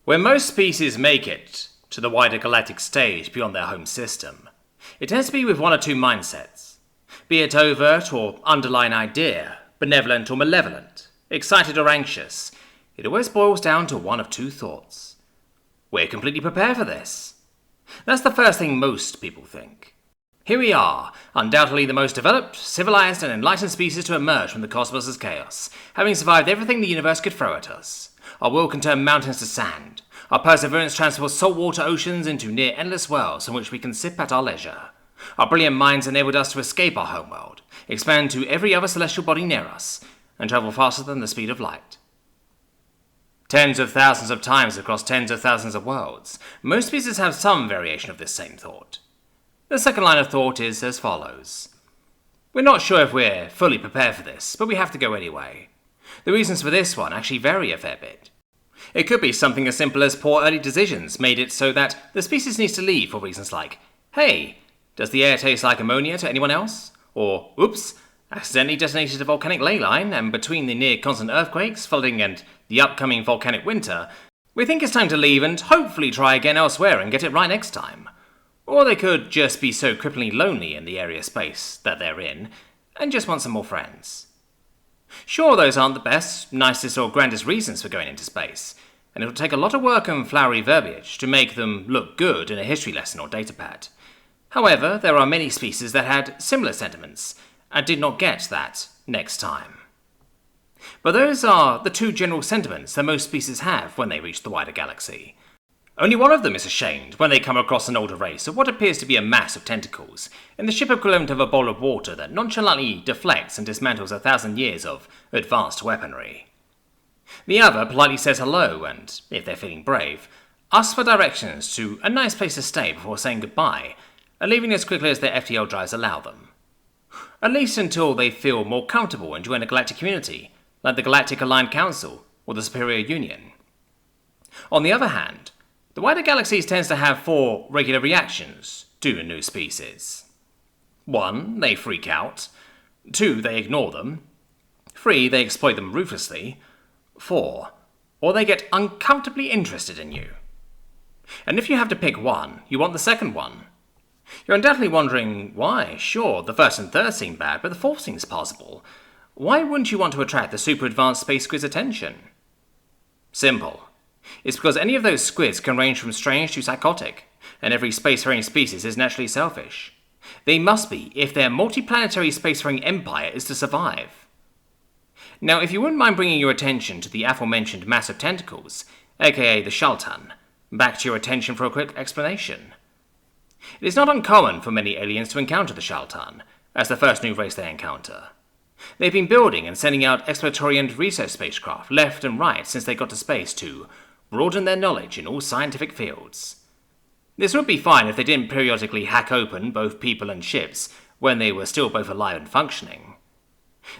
When most species make it to the wider galactic stage beyond their home system, it tends to be with one or two mindsets, be it overt or underlying idea, benevolent or malevolent, excited or anxious. It always boils down to one of two thoughts. We're completely prepared for this. That's the first thing most people think. Here we are, undoubtedly the most developed, civilized and enlightened species to emerge from the cosmos' chaos, having survived everything the universe could throw at us. Our will can turn mountains to sand. Our perseverance transports saltwater oceans into near endless worlds from which we can sip at our leisure. Our brilliant minds enabled us to escape our homeworld, expand to every other celestial body near us, and travel faster than the speed of light. Tens of thousands of times across tens of thousands of worlds, most species have some variation of this same thought. The second line of thought is as follows. We're not sure if we're fully prepared for this, but we have to go anyway. The reasons for this one actually vary a fair bit. It could be something as simple as poor early decisions made it so that the species needs to leave for reasons like, hey, does the air taste like ammonia to anyone else? Or, oops, accidentally detonated a volcanic ley line, and between the near-constant earthquakes, flooding, and the upcoming volcanic winter, we think it's time to leave and hopefully try again elsewhere and get it right next time. Or they could just be so cripplingly lonely in the area space that they're in, and just want some more friends. Sure, those aren't the best, nicest or grandest reasons for going into space, and it'll take a lot of work and flowery verbiage to make them look good in a history lesson or datapad. However, there are many species that had similar sentiments, and did not get that next time. But those are the two general sentiments that most species have when they reach the wider galaxy. Only one of them is ashamed when they come across an older race of what appears to be a mass of tentacles, in the ship equivalent of a bowl of water that nonchalantly deflects and dismantles 1,000 years of advanced weaponry. The other politely says hello and, if they're feeling brave, asks for directions to a nice place to stay before saying goodbye, and leaving as quickly as their FTL drives allow them. At least until they feel more comfortable and join a galactic community, like the Galactic Aligned Council or the Superior Union. On the other hand, the wider galaxies tends to have 4 regular reactions to a new species. 1. They freak out. 2. They ignore them. 3. They exploit them ruthlessly. 4. Or they get uncomfortably interested in you. And if you have to pick one, you want the second one. You're undoubtedly wondering, why? Sure, the first and third seem bad, but the fourth seems possible. Why wouldn't you want to attract the super advanced space squid's attention? Simple. It's because any of those squids can range from strange to psychotic, and every spacefaring species is naturally selfish. They must be if their multiplanetary spacefaring empire is to survive. Now, if you wouldn't mind bringing your attention to the aforementioned mass of tentacles, aka the Shaltan, back to your attention for a quick explanation. It is not uncommon for many aliens to encounter the Shaltan, as the first new race they encounter. They've been building and sending out exploratory and research spacecraft left and right since they got to space to broaden their knowledge in all scientific fields. This would be fine if they didn't periodically hack open both people and ships when they were still both alive and functioning.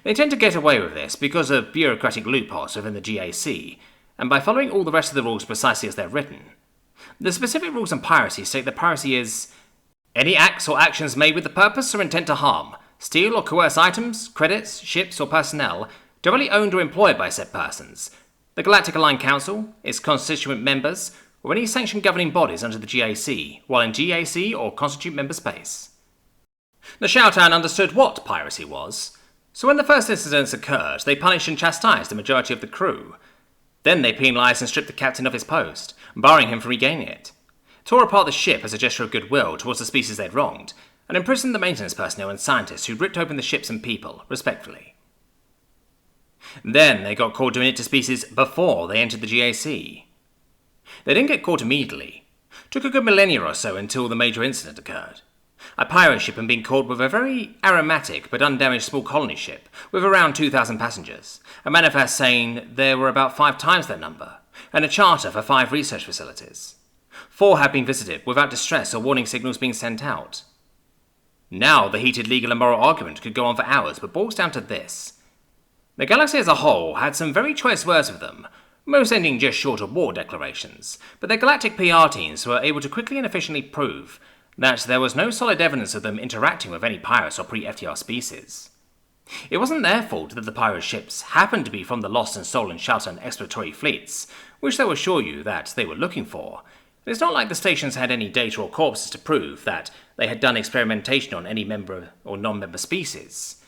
They tend to get away with this because of bureaucratic loopholes within the GAC, and by following all the rest of the rules precisely as they're written. The specific rules on piracy state that piracy is any acts or actions made with the purpose or intent to harm, steal or coerce items, credits, ships or personnel directly owned or employed by said persons, the Galactic Aligned Council, its constituent members, or any sanctioned governing bodies under the GAC, while in GAC or constitute member space. The Shaltan understood what piracy was, so when the first incidents occurred, they punished and chastised the majority of the crew. Then they penalised and stripped the captain of his post, barring him from regaining it, tore apart the ship as a gesture of goodwill towards the species they'd wronged, and imprisoned the maintenance personnel and scientists who ripped open the ships and people, respectfully. Then they got caught doing it to species before they entered the GAC. They didn't get caught immediately. Took a good millennia or so until the major incident occurred. A pirate ship had been caught with a very aromatic but undamaged small colony ship with around 2,000 passengers, a manifest saying there were about 5 times that number, and a charter for 5 research facilities. 4 had been visited without distress or warning signals being sent out. Now the heated legal and moral argument could go on for hours, but boils down to this. The galaxy as a whole had some very choice words with them, most ending just short of war declarations, but their galactic PR teams were able to quickly and efficiently prove that there was no solid evidence of them interacting with any pirates or pre-FTR species. It wasn't their fault that the pirate ships happened to be from the lost and stolen Shelton exploratory fleets, which they'll assure you that they were looking for. And it's not like the stations had any data or corpses to prove that they had done experimentation on any member or non-member species.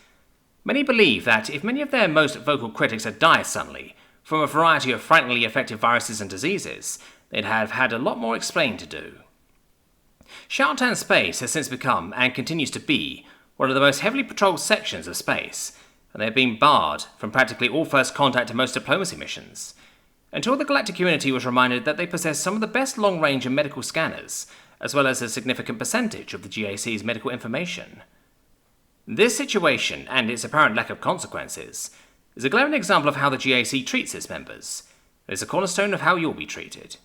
Many believe that if many of their most vocal critics had died suddenly, from a variety of frighteningly effective viruses and diseases, they'd have had a lot more explaining to do. Shelton space has since become, and continues to be, one of the most heavily patrolled sections of space, and they have been barred from practically all first contact and most diplomacy missions, until the galactic community was reminded that they possess some of the best long-range and medical scanners, as well as a significant percentage of the GAC's medical information. This situation, and its apparent lack of consequences, is a glaring example of how the GAC treats its members, and is a cornerstone of how you'll be treated.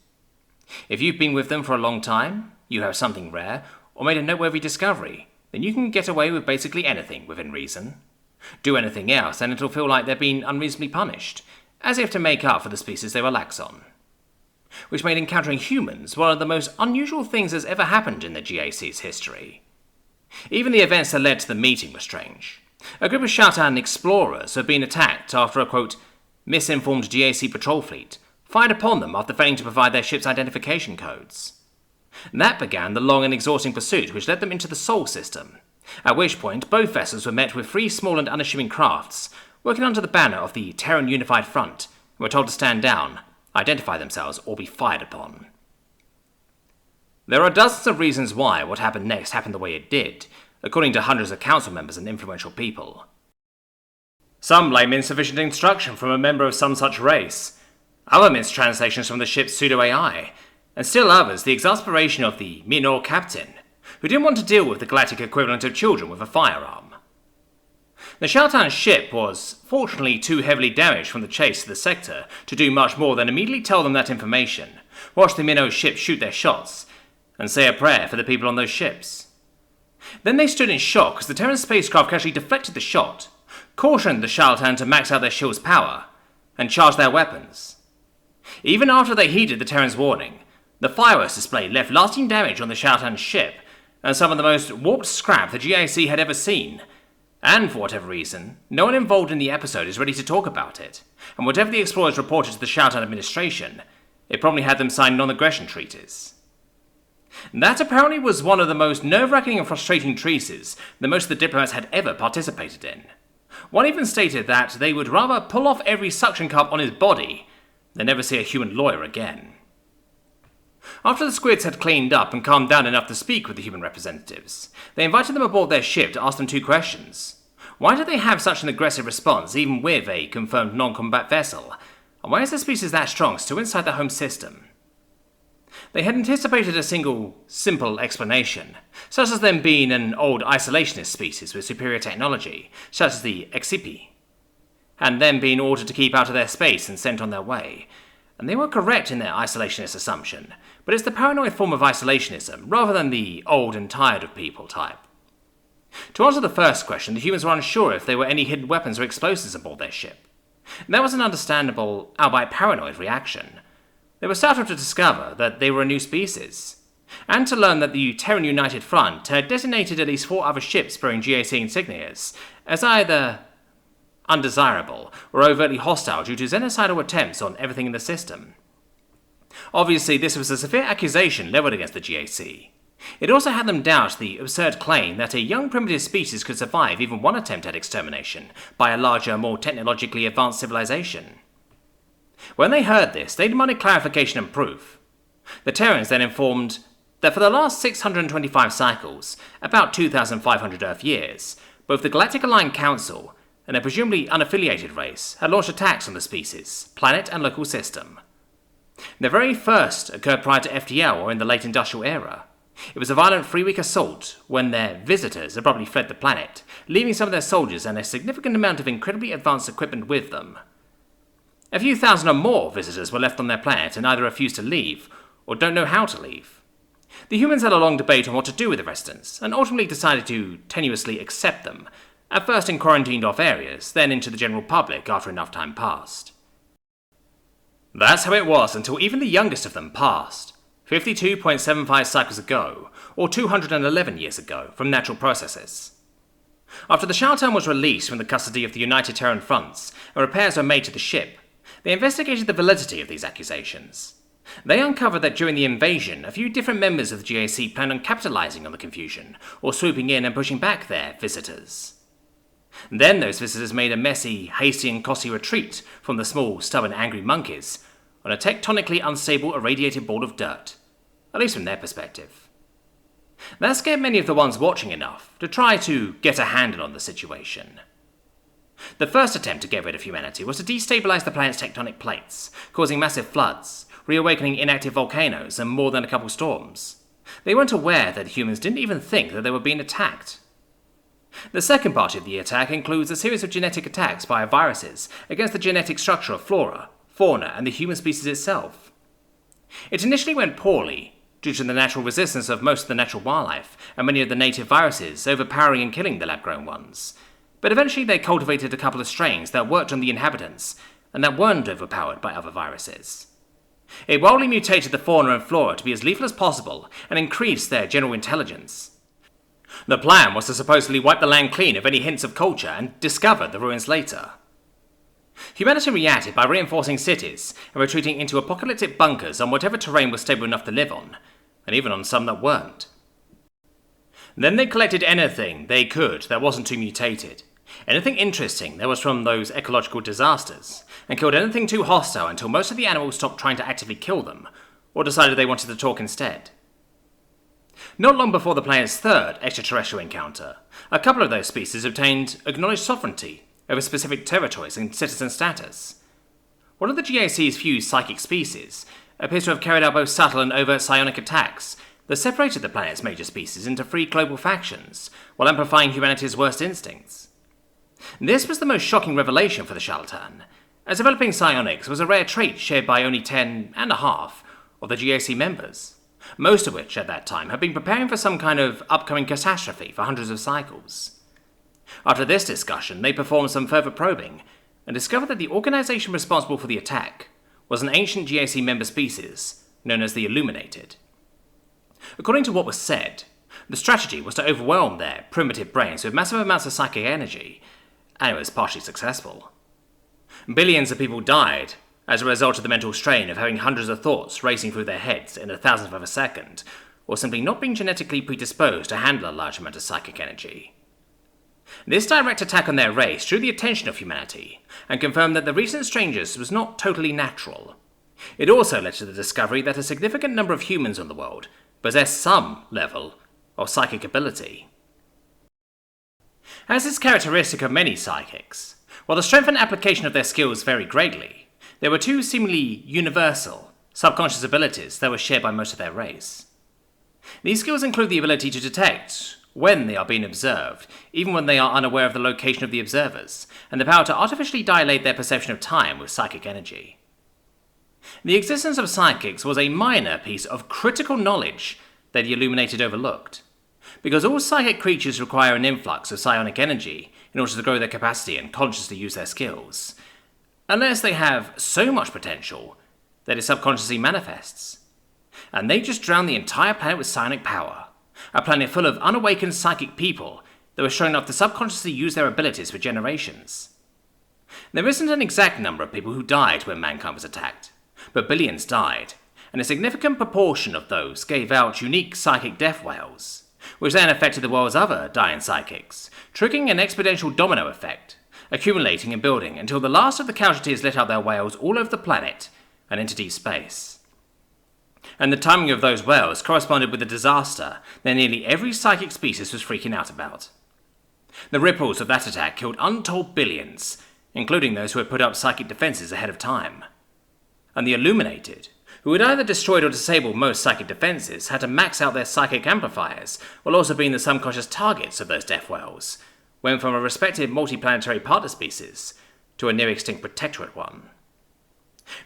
If you've been with them for a long time, you have something rare, or made a noteworthy discovery, then you can get away with basically anything within reason. Do anything else, and it'll feel like they're being unreasonably punished, as if to make up for the species they were lax on. Which made encountering humans one of the most unusual things that's ever happened in the GAC's history. Even the events that led to the meeting were strange. A group of Shelton explorers had been attacked after a, quote, misinformed GAC patrol fleet fired upon them after failing to provide their ship's identification codes. And that began the long and exhausting pursuit which led them into the Sol system, at which point both vessels were met with 3 small and unassuming crafts working under the banner of the Terran Unified Front and were told to stand down, identify themselves, or be fired upon. There are dozens of reasons why what happened next happened the way it did, according to hundreds of council members and influential people. Some blame insufficient instruction from a member of some such race, other mistranslations from the ship's pseudo-AI, and still others the exasperation of the Minor captain, who didn't want to deal with the galactic equivalent of children with a firearm. The Shelton ship was fortunately too heavily damaged from the chase to the sector to do much more than immediately tell them that information, watch the Minnow ship shoot their shots, and say a prayer for the people on those ships. Then they stood in shock as the Terran spacecraft casually deflected the shot, cautioned the Shelton to max out their shield's power, and charged their weapons. Even after they heeded the Terran's warning, the fireworks display left lasting damage on the Shelton ship, and some of the most warped scrap the GAC had ever seen, and for whatever reason, no one involved in the episode is ready to talk about it, and whatever the explorers reported to the Shelton administration, it probably had them sign non-aggression treaties. That apparently was one of the most nerve-wracking and frustrating treaties that most of the diplomats had ever participated in. One even stated that they would rather pull off every suction cup on his body than never see a human lawyer again. After the squids had cleaned up and calmed down enough to speak with the human representatives, they invited them aboard their ship to ask them 2 questions. Why did they have such an aggressive response even with a confirmed non-combat vessel? And why is the species that strong still inside their home system? They had anticipated a single, simple explanation, such as them being an old isolationist species with superior technology, such as the Excipi, and them being ordered to keep out of their space and sent on their way. And they were correct in their isolationist assumption, but it's the paranoid form of isolationism rather than the old and tired of people type. To answer the first question, the humans were unsure if there were any hidden weapons or explosives aboard their ship. And that was an understandable, albeit paranoid reaction. They were startled to discover that they were a new species, and to learn that the Terran United Front had designated at least 4 other ships bearing GAC insignias as either undesirable or overtly hostile due to xenocidal attempts on everything in the system. Obviously, this was a severe accusation leveled against the GAC. It also had them doubt the absurd claim that a young primitive species could survive even one attempt at extermination by a larger, more technologically advanced civilization. When they heard this, they demanded clarification and proof. The Terrans then informed that for the last 625 cycles, about 2,500 Earth years, both the Galactic Aligned Council and a presumably unaffiliated race had launched attacks on the species, planet and local system. The very first occurred prior to FTL or in the late industrial era. It was a violent 3-week assault when their visitors abruptly fled the planet, leaving some of their soldiers and a significant amount of incredibly advanced equipment with them. A few thousand or more visitors were left on their planet and either refused to leave or don't know how to leave. The humans had a long debate on what to do with the residents and ultimately decided to tenuously accept them, at first in quarantined off areas, then into the general public after enough time passed. That's how it was until even the youngest of them passed, 52.75 cycles ago, or 211 years ago, from natural processes. After the Shaltan was released from the custody of the United Terran Fronts and repairs were made to the ship, they investigated the validity of these accusations. They uncovered that during the invasion, a few different members of the GAC planned on capitalizing on the confusion, or swooping in and pushing back their visitors. Then those visitors made a messy, hasty and costly retreat from the small, stubborn, angry monkeys on a tectonically unstable, irradiated ball of dirt, at least from their perspective. That scared many of the ones watching enough to try to get a handle on the situation. The first attempt to get rid of humanity was to destabilize the planet's tectonic plates, causing massive floods, reawakening inactive volcanoes, and more than a couple storms. They weren't aware that humans didn't even think that they were being attacked. The second part of the attack includes a series of genetic attacks by viruses against the genetic structure of flora, fauna, and the human species itself. It initially went poorly, due to the natural resistance of most of the natural wildlife, and many of the native viruses overpowering and killing the lab-grown ones. But eventually they cultivated a couple of strains that worked on the inhabitants, and that weren't overpowered by other viruses. It wildly mutated the fauna and flora to be as lethal as possible, and increased their general intelligence. The plan was to supposedly wipe the land clean of any hints of culture and discover the ruins later. Humanity reacted by reinforcing cities and retreating into apocalyptic bunkers on whatever terrain was stable enough to live on, and even on some that weren't. Then they collected anything they could that wasn't too mutated, anything interesting that was from those ecological disasters, and killed anything too hostile until most of the animals stopped trying to actively kill them, or decided they wanted to talk instead. Not long before the planet's third extraterrestrial encounter, a couple of those species obtained acknowledged sovereignty over specific territories and citizen status. One of the GAC's few psychic species appears to have carried out both subtle and overt psionic attacks that separated the planet's major species into 3 global factions, while amplifying humanity's worst instincts. This was the most shocking revelation for the Shaltan, as developing psionics was a rare trait shared by only 10.5 of the GAC members, most of which at that time had been preparing for some kind of upcoming catastrophe for hundreds of cycles. After this discussion, they performed some further probing and discovered that the organization responsible for the attack was an ancient GAC member species known as the Illuminated. According to what was said, the strategy was to overwhelm their primitive brains with massive amounts of psychic energy, and it was partially successful. Billions of people died as a result of the mental strain of having hundreds of thoughts racing through their heads in a thousandth of a second, or simply not being genetically predisposed to handle a large amount of psychic energy. This direct attack on their race drew the attention of humanity, and confirmed that the recent strangers was not totally natural. It also led to the discovery that a significant number of humans on the world possessed some level of psychic ability. As is characteristic of many psychics, while the strength and application of their skills vary greatly, there were 2 seemingly universal, subconscious abilities that were shared by most of their race. These skills include the ability to detect when they are being observed, even when they are unaware of the location of the observers, and the power to artificially dilate their perception of time with psychic energy. The existence of psychics was a minor piece of critical knowledge that the Illuminated overlooked, because all psychic creatures require an influx of psionic energy in order to grow their capacity and consciously use their skills, unless they have so much potential that it subconsciously manifests. And they just drowned the entire planet with psionic power, a planet full of unawakened psychic people that were strong enough to subconsciously use their abilities for generations. There isn't an exact number of people who died when mankind was attacked, but billions died, and a significant proportion of those gave out unique psychic death wails, which then affected the world's other dying psychics, triggering an exponential domino effect, accumulating and building until the last of the casualties let out their wails all over the planet and into deep space. And the timing of those wails corresponded with the disaster that nearly every psychic species was freaking out about. The ripples of that attack killed untold billions, including those who had put up psychic defenses ahead of time. And the Illuminated, who had either destroyed or disabled most psychic defenses, had to max out their psychic amplifiers, while also being the subconscious targets of those death wails, went from a respected multiplanetary partner species to a near-extinct protectorate one.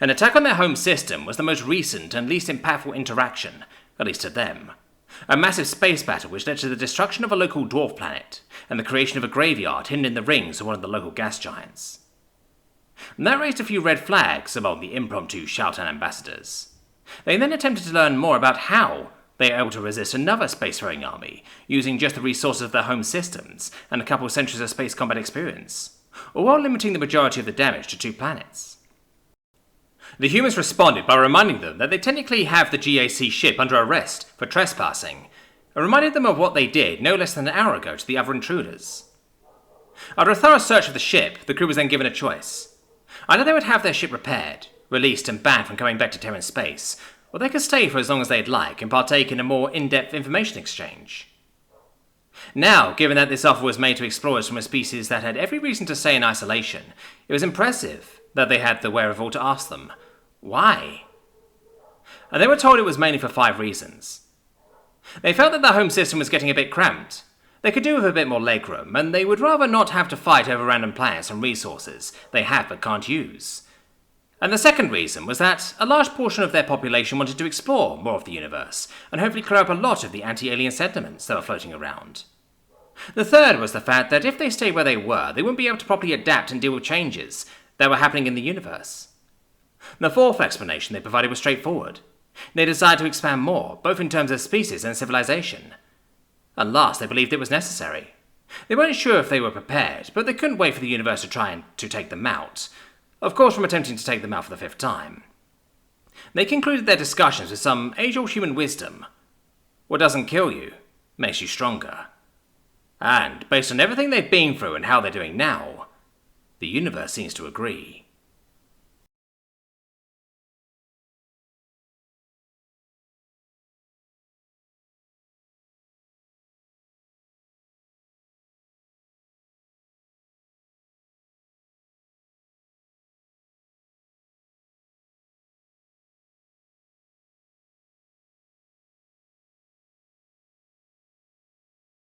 An attack on their home system was the most recent and least impactful interaction, at least to them. A massive space battle which led to the destruction of a local dwarf planet, and the creation of a graveyard hidden in the rings of one of the local gas giants. And that raised a few red flags among the impromptu Shaltan ambassadors. They then attempted to learn more about how they were able to resist another spacefaring army, using just the resources of their home systems and a couple of centuries of space combat experience, all while limiting the majority of the damage to 2 planets. The humans responded by reminding them that they technically have the GAC ship under arrest for trespassing, and reminded them of what they did no less than an hour ago to the other intruders. After a thorough search of the ship, the crew was then given a choice. Either they would have their ship repaired, released and banned from coming back to Terran space, or they could stay for as long as they'd like and partake in a more in-depth information exchange. Now, given that this offer was made to explorers from a species that had every reason to stay in isolation, it was impressive that they had the wherewithal to ask them, why? And they were told it was mainly for 5 reasons. They felt that their home system was getting a bit cramped. They could do with a bit more legroom, and they would rather not have to fight over random planets and resources they have but can't use. And the second reason was that a large portion of their population wanted to explore more of the universe, and hopefully clear up a lot of the anti-alien sentiments that were floating around. The third was the fact that if they stayed where they were, they wouldn't be able to properly adapt and deal with changes that were happening in the universe. The fourth explanation they provided was straightforward. They desired to expand more, both in terms of species and civilization. And last, they believed it was necessary. They weren't sure if they were prepared, but they couldn't wait for the universe to try to take them out. Of course, from attempting to take them out for the 5th time. They concluded their discussions with some age-old human wisdom. What doesn't kill you makes you stronger. And, based on everything they've been through and how they're doing now, the universe seems to agree.